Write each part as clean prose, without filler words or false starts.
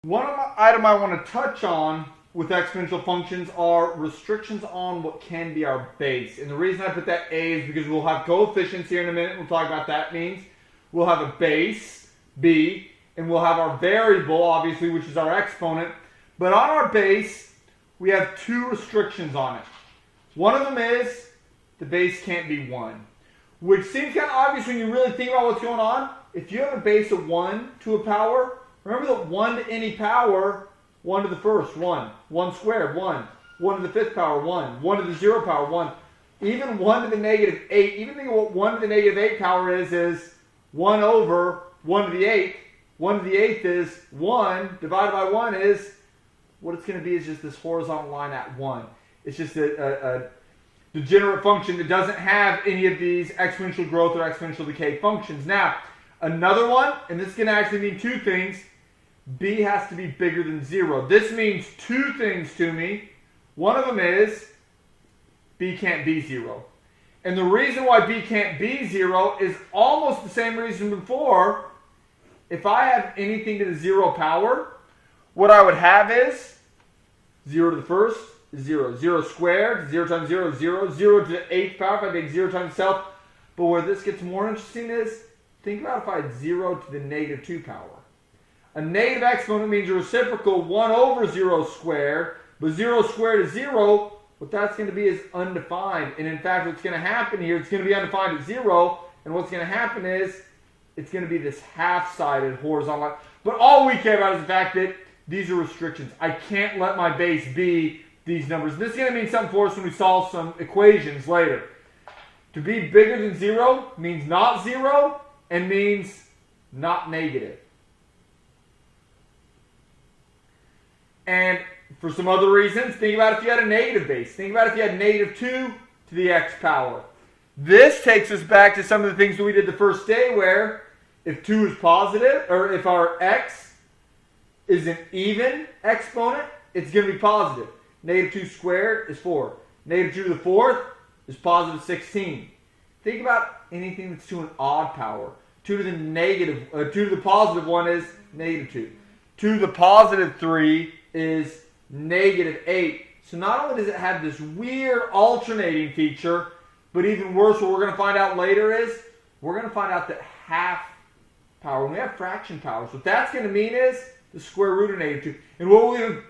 One item I want to touch on with exponential functions are restrictions on what can be our base. And the reason I put that A is because we'll have coefficients here in a minute. We'll talk about that means. We'll have a base, B, and we'll have our variable, obviously, which is our exponent. But on our base, we have two restrictions on it. One of them is the base can't be 1, which seems kind of obvious when you really think about what's going on. If you have a base of 1 to a power, remember that 1 to any power, 1 to the first, 1. 1 squared, 1. 1 to the fifth power, 1. 1 to the 0 power, 1. Even 1 to the negative 8, even think of what 1 to the negative 8 power is 1 over 1 to the 8th. 1 to the 8th is 1, divided by 1 is, what it's going to be is just this horizontal line at 1. It's just a degenerate function that doesn't have any of these exponential growth or exponential decay functions. Now, another one, and this is going to actually mean two things. B has to be bigger than 0. This means two things to me. One of them is B can't be 0. And the reason why B can't be 0 is almost the same reason before. If I have anything to the 0 power, what I would have is 0 to the first is 0. 0 squared, 0 times 0 is 0. 0 to the 8th power, if I take 0 times itself. But where this gets more interesting is, think about if I had 0 to the negative 2 power. A negative exponent means a reciprocal 1 over 0 squared, but 0 squared is 0. What that's going to be is undefined. And in fact, what's going to happen here, it's going to be undefined at 0. And what's going to happen is, it's going to be this half-sided horizontal line. But all we care about is the fact that these are restrictions. I can't let my base be these numbers. This is going to mean something for us when we solve some equations later. To be bigger than 0 means not 0 and means not negative. And for some other reasons, think about if you had a negative base. Think about if you had negative 2 to the x power. This takes us back to some of the things that we did the first day where if 2 is positive, or if our x is an even exponent, it's going to be positive. Negative 2 squared is 4. Negative 2 to the fourth is positive 16. Think about anything that's to an odd power. 2 to the positive 1 is negative 2. 2 to the positive 3 is negative 8. So not only does it have this weird alternating feature, but even worse, what we're going to find out later is, we're going to find out that half power, when we have fraction powers, what that's going to mean is the square root of negative 2. And what we're going to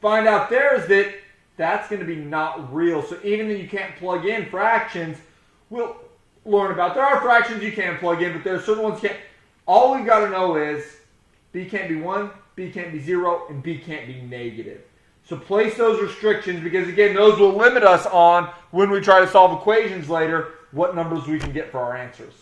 find out there is that that's going to be not real. So even though you can't plug in fractions, we'll learn about. There are fractions you can plug in, but there are certain ones you can't. All we've got to know is B can't be 1, B can't be 0, and B can't be negative. So place those restrictions because, again, those will limit us on, when we try to solve equations later, what numbers we can get for our answers.